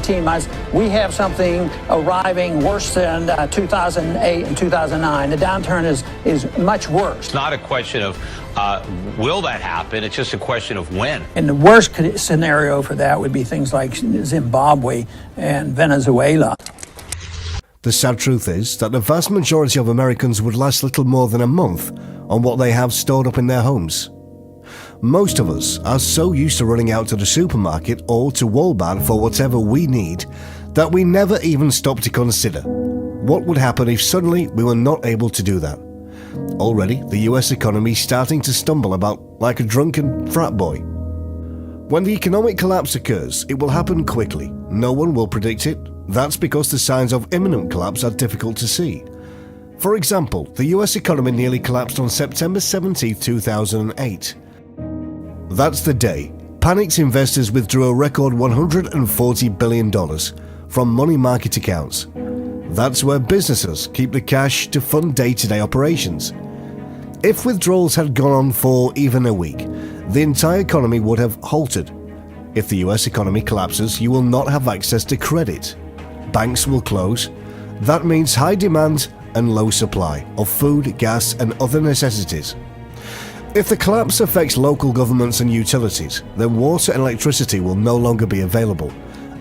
18 months, we have something arriving worse than 2008 and 2009. The downturn is much worse. It's not a question of will that happen, it's just a question of when. And the worst scenario for that would be things like Zimbabwe and Venezuela. The sad truth is that the vast majority of Americans would last little more than a month on what they have stored up in their homes. Most of us are so used to running out to the supermarket or to Walmart for whatever we need that we never even stop to consider what would happen if suddenly we were not able to do that. Already, the US economy is starting to stumble about like a drunken frat boy. When the economic collapse occurs, it will happen quickly. No one will predict it. That's because the signs of imminent collapse are difficult to see. For example, the US economy nearly collapsed on September 17, 2008. That's the day panicked investors withdrew a record $140 billion from money market accounts. That's where businesses keep the cash to fund day-to-day operations. If withdrawals had gone on for even a week, the entire economy would have halted. If the US economy collapses, you will not have access to credit. Banks will close. That means high demand and low supply of food, gas, and other necessities. If the collapse affects local governments and utilities, then water and electricity will no longer be available.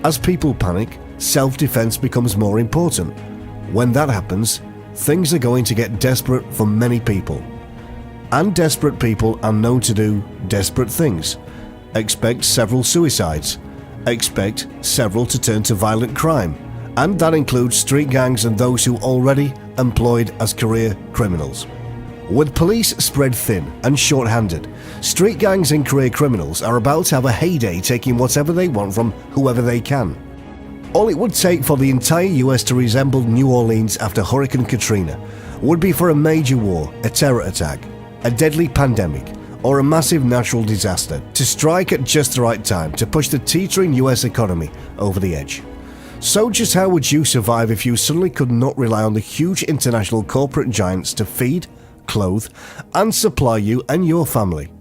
As people panic, self-defense becomes more important. When that happens, things are going to get desperate for many people. And desperate people are known to do desperate things. Expect several suicides. Expect several to turn to violent crime. And that includes street gangs and those who already employed as career criminals. With police spread thin and short-handed, street gangs and career criminals are about to have a heyday taking whatever they want from whoever they can. All it would take for the entire US to resemble New Orleans after Hurricane Katrina would be for a major war, a terror attack, a deadly pandemic, or a massive natural disaster to strike at just the right time to push the teetering US economy over the edge. So just how would you survive if you suddenly could not rely on the huge international corporate giants to feed, clothe, and supply you and your family?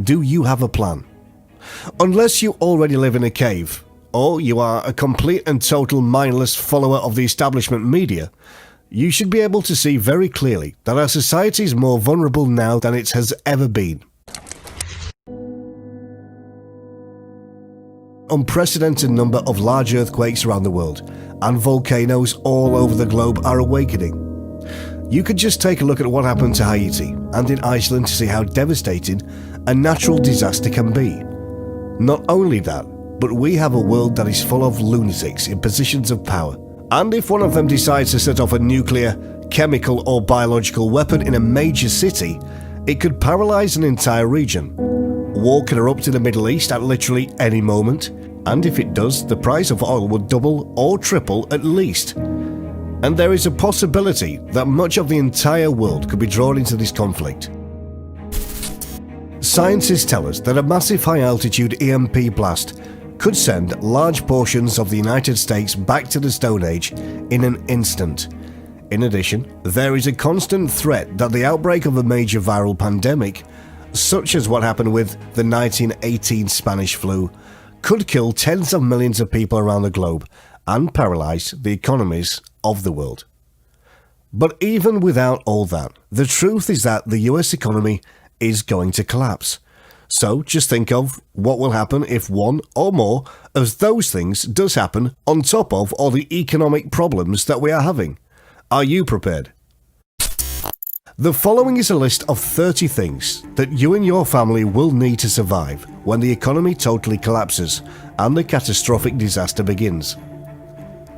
Do you have a plan? Unless you already live in a cave, or you are a complete and total mindless follower of the establishment media, you should be able to see very clearly that our society is more vulnerable now than it has ever been. Unprecedented number of large earthquakes around the world, and volcanoes all over the globe are awakening. You could just take a look at what happened to Haiti and in Iceland to see how devastating a natural disaster can be. Not only that, but we have a world that is full of lunatics in positions of power. And if one of them decides to set off a nuclear, chemical or biological weapon in a major city, it could paralyze an entire region. War could erupt in the Middle East at literally any moment, and if it does, the price of oil would double or triple at least. And there is a possibility that much of the entire world could be drawn into this conflict. Scientists tell us that a massive high-altitude EMP blast could send large portions of the United States back to the Stone Age in an instant. In addition, there is a constant threat that the outbreak of a major viral pandemic, such as what happened with the 1918 Spanish flu, could kill tens of millions of people around the globe and paralyze the economies of the world. But even without all that, the truth is that the US economy is going to collapse. So just think of what will happen if one or more of those things does happen on top of all the economic problems that we are having. Are you prepared? The following is a list of 30 things that you and your family will need to survive when the economy totally collapses and the catastrophic disaster begins.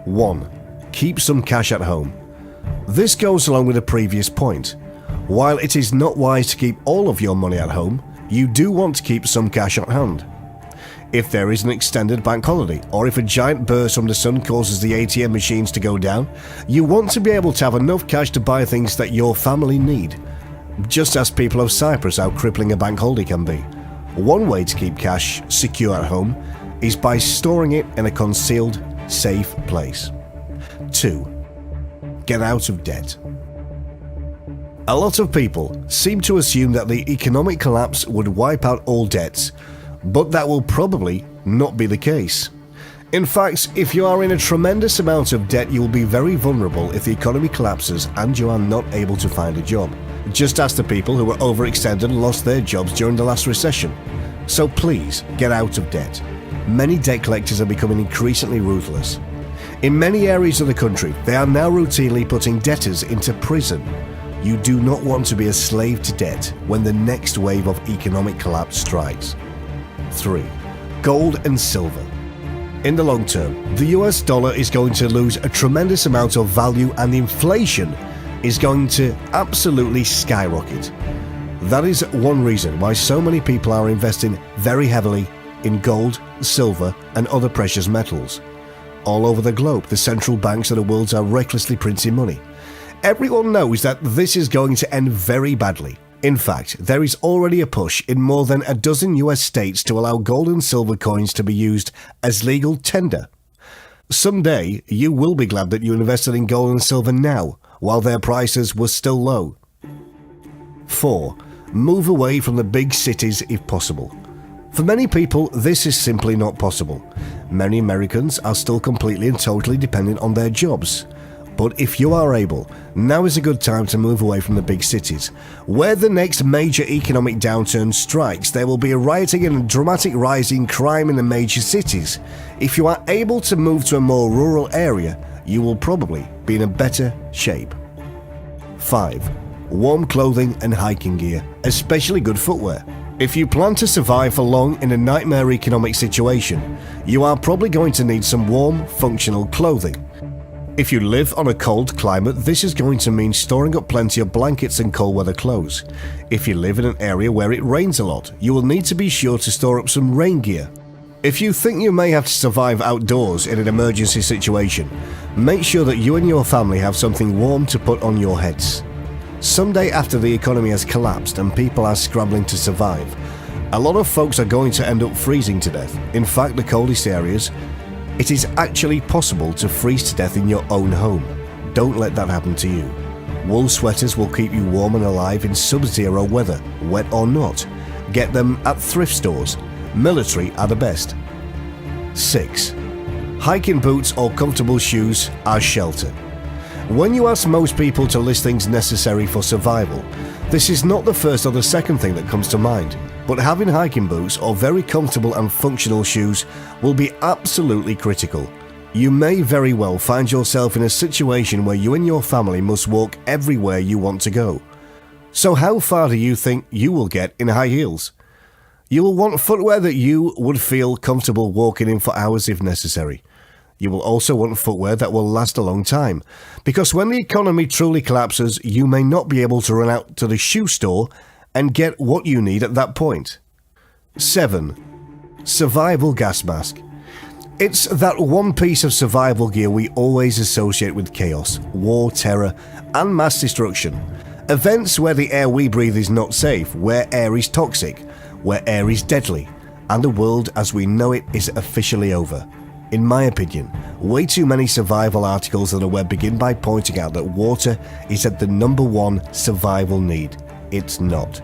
1. Keep some cash at home. This goes along with the previous point. While it is not wise to keep all of your money at home, you do want to keep some cash at hand. If there is an extended bank holiday, or if a giant burst from the sun causes the ATM machines to go down, you want to be able to have enough cash to buy things that your family need. Just ask people of Cyprus how crippling a bank holiday can be. One way to keep cash secure at home is by storing it in a concealed, safe place. 2. Get out of debt. A lot of people seem to assume that the economic collapse would wipe out all debts, but that will probably not be the case. In fact, if you are in a tremendous amount of debt, you will be very vulnerable if the economy collapses and you are not able to find a job. Just ask the people who were overextended and lost their jobs during the last recession. So please, get out of debt. Many debt collectors are becoming increasingly ruthless. In many areas of the country, they are now routinely putting debtors into prison. You do not want to be a slave to debt when the next wave of economic collapse strikes. 3. Gold and silver. In the long term, the US dollar is going to lose a tremendous amount of value and inflation is going to absolutely skyrocket. That is one reason why so many people are investing very heavily in gold, silver, and other precious metals. All over the globe, the central banks of the world are recklessly printing money. Everyone knows that this is going to end very badly. In fact, there is already a push in more than a dozen US states to allow gold and silver coins to be used as legal tender. Someday, you will be glad that you invested in gold and silver now, while their prices were still low. 4. Move away from the big cities if possible. For many people, this is simply not possible. Many Americans are still completely and totally dependent on their jobs. But if you are able, now is a good time to move away from the big cities. Where the next major economic downturn strikes, there will be a rioting and a dramatic rise in crime in the major cities. If you are able to move to a more rural area, you will probably be in a better shape. 5. Warm clothing and hiking gear, especially good footwear. If you plan to survive for long in a nightmare economic situation, you are probably going to need some warm, functional clothing. If you live on a cold climate, this is going to mean storing up plenty of blankets and cold weather clothes. If you live in an area where it rains a lot, you will need to be sure to store up some rain gear. If you think you may have to survive outdoors in an emergency situation, make sure that you and your family have something warm to put on your heads. Someday after the economy has collapsed and people are scrambling to survive, a lot of folks are going to end up freezing to death. In fact, the coldest areas, it is actually possible to freeze to death in your own home. Don't let that happen to you. Wool sweaters will keep you warm and alive in sub-zero weather, wet or not. Get them at thrift stores. Military are the best. 6. Hiking boots or comfortable shoes as shelter. When you ask most people to list things necessary for survival, this is not the first or the second thing that comes to mind. But having hiking boots or very comfortable and functional shoes will be absolutely critical. You may very well find yourself in a situation where you and your family must walk everywhere you want to go. So how far do you think you will get in high heels? You will want footwear that you would feel comfortable walking in for hours if necessary. You will also want footwear that will last a long time, because when the economy truly collapses, you may not be able to run out to the shoe store and get what you need at that point. 7. Survival gas mask. It's that one piece of survival gear we always associate with chaos, war, terror, and mass destruction. Events where the air we breathe is not safe, where air is toxic, where air is deadly, and the world as we know it is officially over. In my opinion, way too many survival articles on the web begin by pointing out that water is at the #1 survival need. It's not.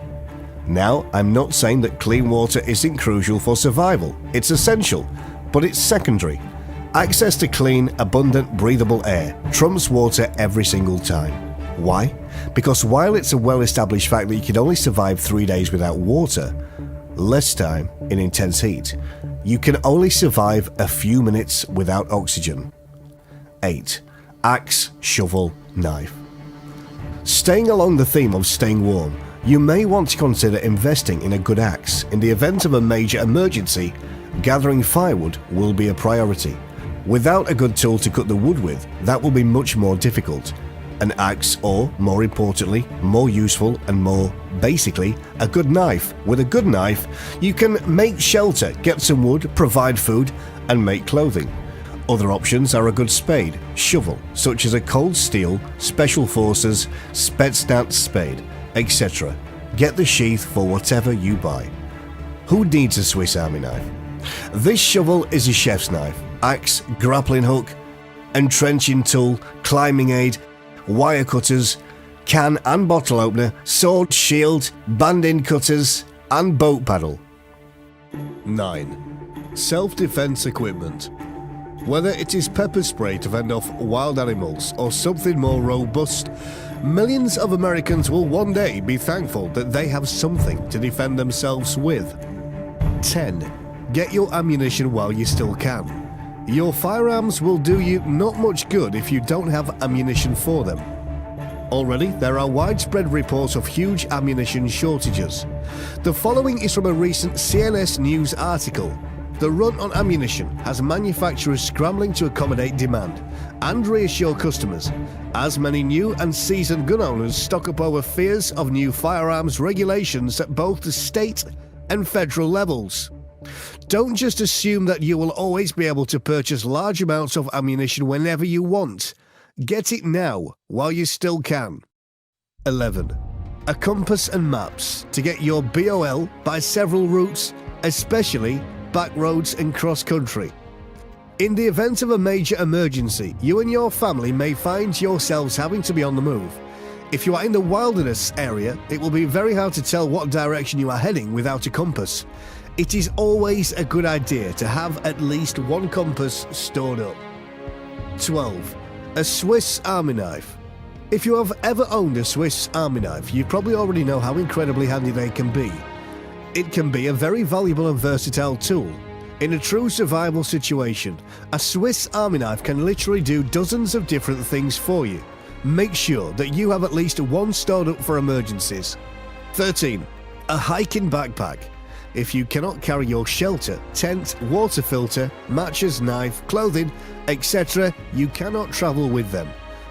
Now, I'm not saying that clean water isn't crucial for survival. It's essential, but it's secondary. Access to clean, abundant, breathable air trumps water every single time. Why? Because while it's a well-established fact that you can only survive 3 days without water, less time in intense heat, you can only survive a few minutes without oxygen. 8. Axe, shovel, knife. Staying along the theme of staying warm, you may want to consider investing in a good axe. In the event of a major emergency, gathering firewood will be a priority. Without a good tool to cut the wood with, that will be much more difficult. An axe, or more importantly, more useful and more, basically, a good knife. With a good knife, you can make shelter, get some wood, provide food, and make clothing. Other options are a good spade, shovel, such as a Cold Steel, Special Forces, Spetsnaz spade, etc. Get the sheath for whatever you buy. Who needs a Swiss Army knife? This shovel is a chef's knife, axe, grappling hook, entrenching tool, climbing aid, wire cutters, can and bottle opener, sword, shield, band-in cutters, and boat paddle. 9. Self-defense equipment. Whether it is pepper spray to fend off wild animals or something more robust, millions of Americans will one day be thankful that they have something to defend themselves with. 10. Get your ammunition while you still can. Your firearms will do you not much good if you don't have ammunition for them. Already, there are widespread reports of huge ammunition shortages. The following is from a recent CNS News article. The run on ammunition has manufacturers scrambling to accommodate demand and reassure customers, as many new and seasoned gun owners stock up over fears of new firearms regulations at both the state and federal levels. Don't just assume that you will always be able to purchase large amounts of ammunition whenever you want. Get it now, while you still can. 11. A compass and maps to get your BOL by several routes, especially back roads and cross-country. In the event of a major emergency, you and your family may find yourselves having to be on the move. If you are in the wilderness area, it will be very hard to tell what direction you are heading without a compass. It is always a good idea to have at least one compass stored up. 12. A Swiss Army knife. If you have ever owned a Swiss Army knife, you probably already know how incredibly handy they can be. It can be a very valuable and versatile tool. In a true survival situation, a Swiss Army knife can literally do dozens of different things for you. Make sure that you have at least one stored up for emergencies. 13. A hiking backpack. If you cannot carry your shelter, tent, water filter, matches, knife, clothing, etc., you cannot travel with them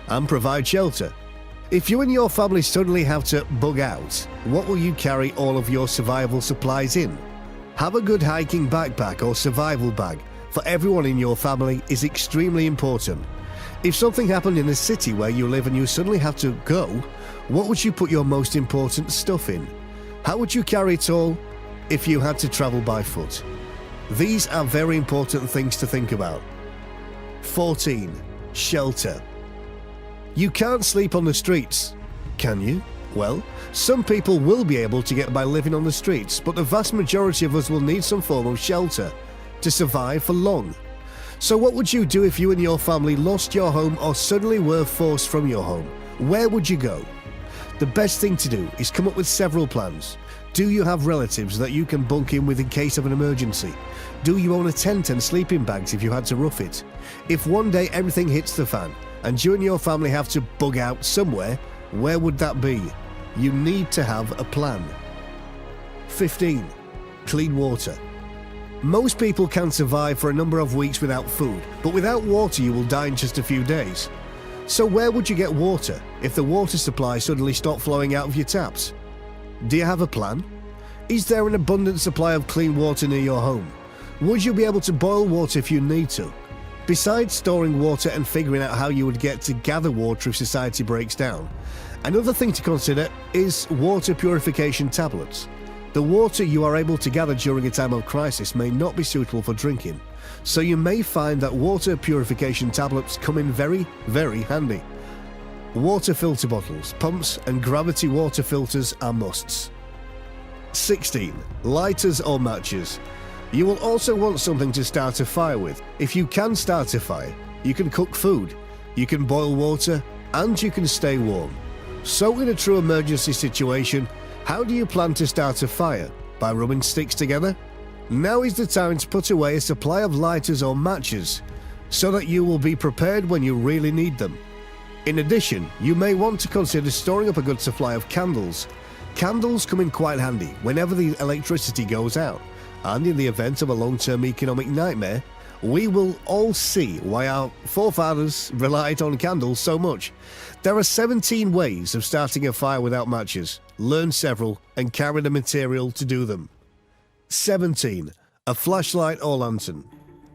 and provide shelter. If you and your family suddenly have to bug out, what will you carry all of your survival supplies in? Have a good hiking backpack or survival bag for everyone in your family is extremely important. If something happened in the city where you live and you suddenly have to go, what would you put your most important stuff in? How would you carry it all if you had to travel by foot? These are very important things to think about. 14. Shelter. You can't sleep on the streets, can you? Well, some people will be able to get by living on the streets, but the vast majority of us will need some form of shelter to survive for long. So what would you do if you and your family lost your home or suddenly were forced from your home? Where would you go? The best thing to do is come up with several plans. Do you have relatives that you can bunk in with in case of an emergency? Do you own a tent and sleeping bags if you had to rough it? If one day everything hits the fan and you and your family have to bug out somewhere, where would that be? You need to have a plan. 15. Clean water. Most people can survive for a number of weeks without food, but without water you will die in just a few days. So where would you get water if the water supply suddenly stopped flowing out of your taps? Do you have a plan? Is there an abundant supply of clean water near your home? Would you be able to boil water if you need to? Besides storing water and figuring out how you would get to gather water if society breaks down, another thing to consider is water purification tablets. The water you are able to gather during a time of crisis may not be suitable for drinking, so you may find that water purification tablets come in very, very handy. Water filter bottles, pumps and gravity water filters are musts. 16. Lighters or matches. You will also want something to start a fire with. If you can start a fire, you can cook food, you can boil water, and you can stay warm. So in a true emergency situation, how do you plan to start a fire? By rubbing sticks together? Now is the time to put away a supply of lighters or matches, so that you will be prepared when you really need them. In addition, you may want to consider storing up a good supply of candles. Candles come in quite handy whenever the electricity goes out, and in the event of a long-term economic nightmare, we will all see why our forefathers relied on candles so much. There are 17 ways of starting a fire without matches. Learn several and carry the material to do them. 17. A flashlight or lantern.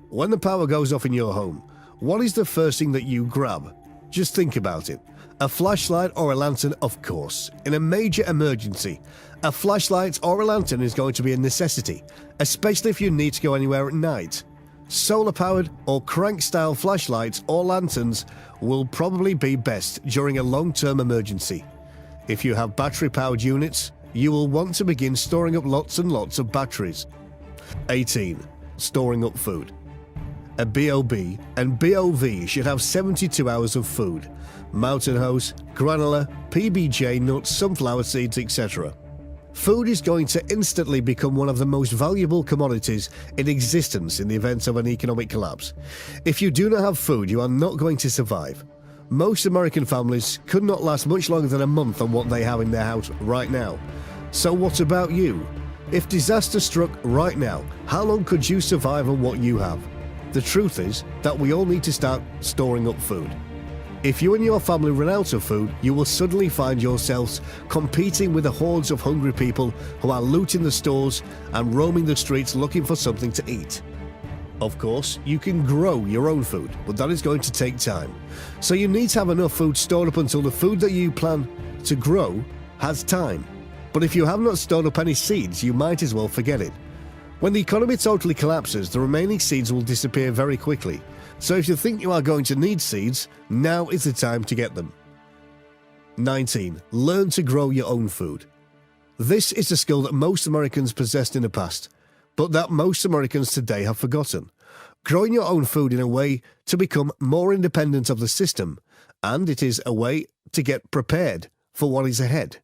When the power goes off in your home, what is the first thing that you grab? Just think about it. A flashlight or a lantern, of course. In a major emergency, a flashlight or a lantern is going to be a necessity, especially if you need to go anywhere at night. Solar-powered or crank-style flashlights or lanterns will probably be best during a long-term emergency. If you have battery-powered units, you will want to begin storing up lots and lots of batteries. 18. Storing up food. a BOB, and BOV should have 72 hours of food: Mountain Hose, granola, PBJ nuts, sunflower seeds, etc. Food is going to instantly become one of the most valuable commodities in existence in the event of an economic collapse. If you do not have food, you are not going to survive. Most American families could not last much longer than a month on what they have in their house right now. So what about you? If disaster struck right now, how long could you survive on what you have? The truth is that we all need to start storing up food. If you and your family run out of food, you will suddenly find yourselves competing with the hordes of hungry people who are looting the stores and roaming the streets looking for something to eat. Of course, you can grow your own food, but that is going to take time. So you need to have enough food stored up until the food that you plan to grow has time. But if you have not stored up any seeds, you might as well forget it. When the economy totally collapses, the remaining seeds will disappear very quickly. So if you think you are going to need seeds, now is the time to get them. 19. Learn to grow your own food. This is a skill that most Americans possessed in the past, but that most Americans today have forgotten. Growing your own food in a way to become more independent of the system, and it is a way to get prepared for what is ahead.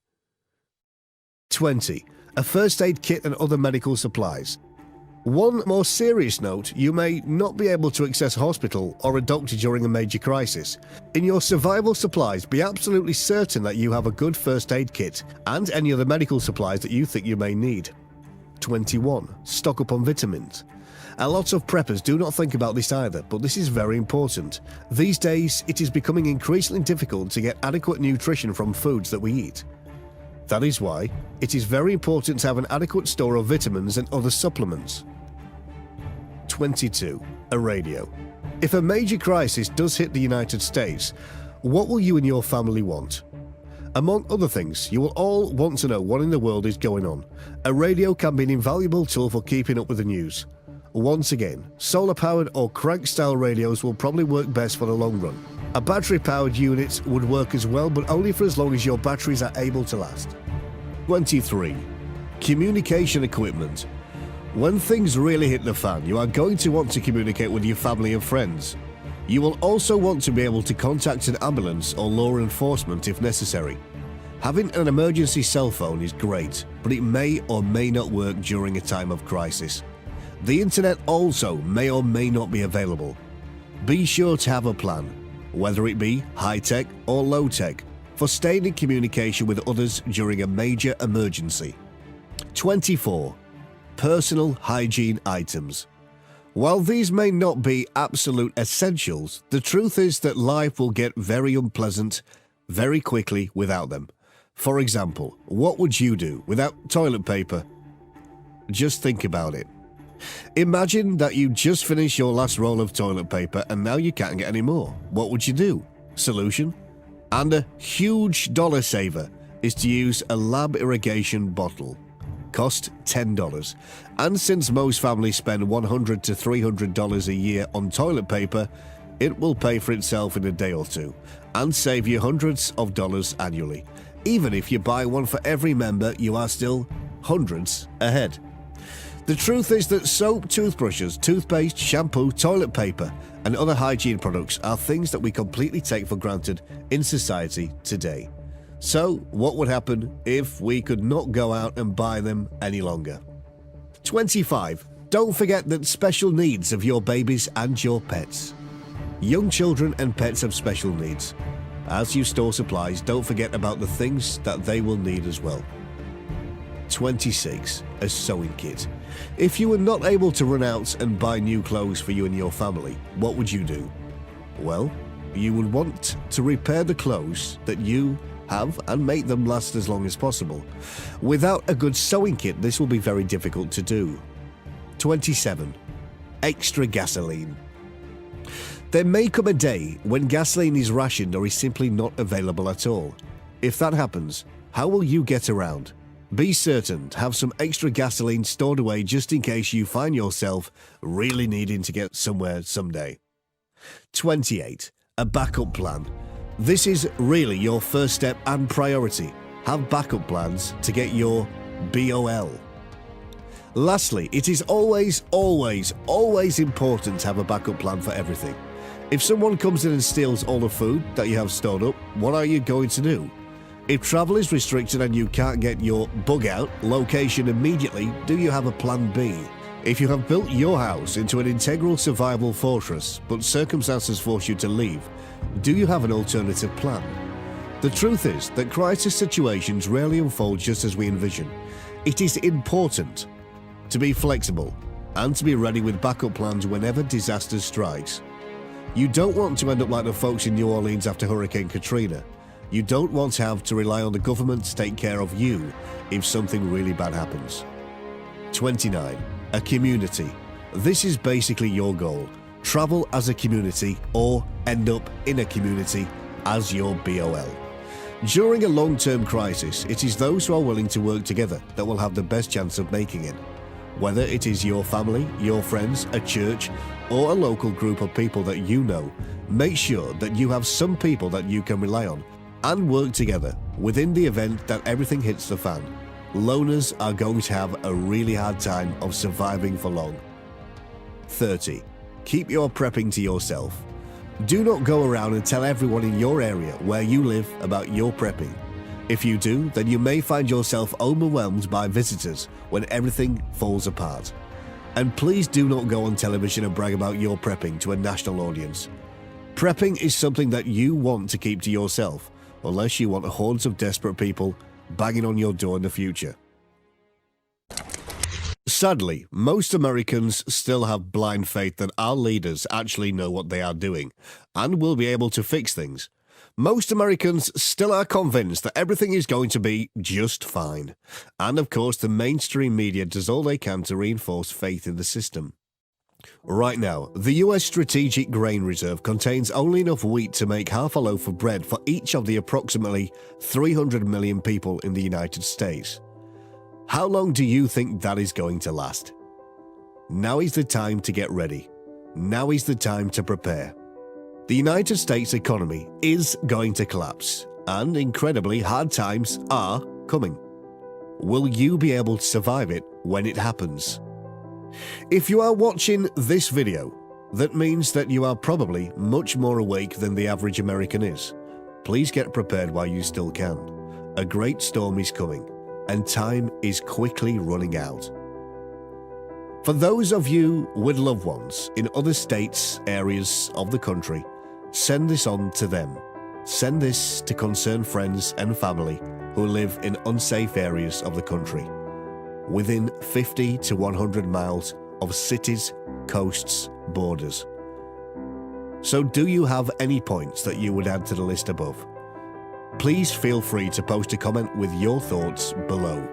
20. A first aid kit and other medical supplies. One more serious note, you may not be able to access a hospital or a doctor during a major crisis. In your survival supplies, be absolutely certain that you have a good first aid kit and any other medical supplies that you think you may need. 21. Stock up on vitamins. A lot of preppers do not think about this either, but this is very important. These days, it is becoming increasingly difficult to get adequate nutrition from foods that we eat. That is why it is very important to have an adequate store of vitamins and other supplements. 22. A radio. If a major crisis does hit the United States, what will you and your family want? Among other things, you will all want to know what in the world is going on. A radio can be an invaluable tool for keeping up with the news. Once again, solar-powered or crank-style radios will probably work best for the long run. A battery-powered unit would work as well, but only for as long as your batteries are able to last. 23. Communication equipment. When things really hit the fan, you are going to want to communicate with your family and friends. You will also want to be able to contact an ambulance or law enforcement if necessary. Having an emergency cell phone is great, but it may or may not work during a time of crisis. The internet also may or may not be available. Be sure to have a plan, whether it be high-tech or low-tech, for staying in communication with others during a major emergency. 24. Personal hygiene items. While these may not be absolute essentials, the truth is that life will get very unpleasant very quickly without them. For example, what would you do without toilet paper? Just think about it. Imagine that you just finished your last roll of toilet paper and now you can't get any more. What would you do? Solution? And a huge dollar saver is to use a lab irrigation bottle. Cost $10. And since most families spend $100 to $300 a year on toilet paper, it will pay for itself in a day or two and save you hundreds of dollars annually. Even if you buy one for every member, you are still hundreds ahead. The truth is that soap, toothbrushes, toothpaste, shampoo, toilet paper, and other hygiene products are things that we completely take for granted in society today. So, what would happen if we could not go out and buy them any longer? 25. Don't forget the special needs of your babies and your pets. Young children and pets have special needs. As you store supplies, don't forget about the things that they will need as well. 26. A sewing kit. If you were not able to run out and buy new clothes for you and your family, what would you do? Well, you would want to repair the clothes that you have and make them last as long as possible. Without a good sewing kit, this will be very difficult to do. 27. Extra gasoline. There may come a day when gasoline is rationed or is simply not available at all. If that happens, how will you get around? Be certain to have some extra gasoline stored away just in case you find yourself really needing to get somewhere someday. 28. A backup plan. This is really your first step and priority. Have backup plans to get your BOL. Lastly, it is always important to have a backup plan for everything. If someone comes in and steals all the food that you have stored up, what are you going to do? If travel is restricted and you can't get your bug out location immediately, do you have a plan B? If you have built your house into an integral survival fortress, but circumstances force you to leave, do you have an alternative plan? The truth is that crisis situations rarely unfold just as we envision. It is important to be flexible and to be ready with backup plans whenever disaster strikes. You don't want to end up like the folks in New Orleans after Hurricane Katrina. You don't want to have to rely on the government to take care of you if something really bad happens. 29. A community. This is basically your goal. Travel as a community or end up in a community as your BOL. During a long-term crisis, it is those who are willing to work together that will have the best chance of making it. Whether it is your family, your friends, a church, or a local group of people that you know, make sure that you have some people that you can rely on and work together within the event that everything hits the fan. Loners are going to have a really hard time of surviving for long. 30. Keep your prepping to yourself. Do not go around and tell everyone in your area where you live about your prepping. If you do, then you may find yourself overwhelmed by visitors when everything falls apart. And please do not go on television and brag about your prepping to a national audience. Prepping is something that you want to keep to yourself, unless you want hordes of desperate people banging on your door in the future. Sadly, most Americans still have blind faith that our leaders actually know what they are doing and will be able to fix things. Most Americans still are convinced that everything is going to be just fine. And of course, the mainstream media does all they can to reinforce faith in the system. Right now, the US Strategic Grain Reserve contains only enough wheat to make half a loaf of bread for each of the approximately 300 million people in the United States. How long do you think that is going to last? Now is the time to get ready. Now is the time to prepare. The United States economy is going to collapse, and incredibly hard times are coming. Will you be able to survive it when it happens? If you are watching this video, that means that you are probably much more awake than the average American is. Please get prepared while you still can. A great storm is coming, and time is quickly running out. For those of you with loved ones in other states, areas of the country, send this on to them. Send this to concerned friends and family who live in unsafe areas of the country, within 50 to 100 miles of cities, coasts, borders. So do you have any points that you would add to the list above? Please feel free to post a comment with your thoughts below.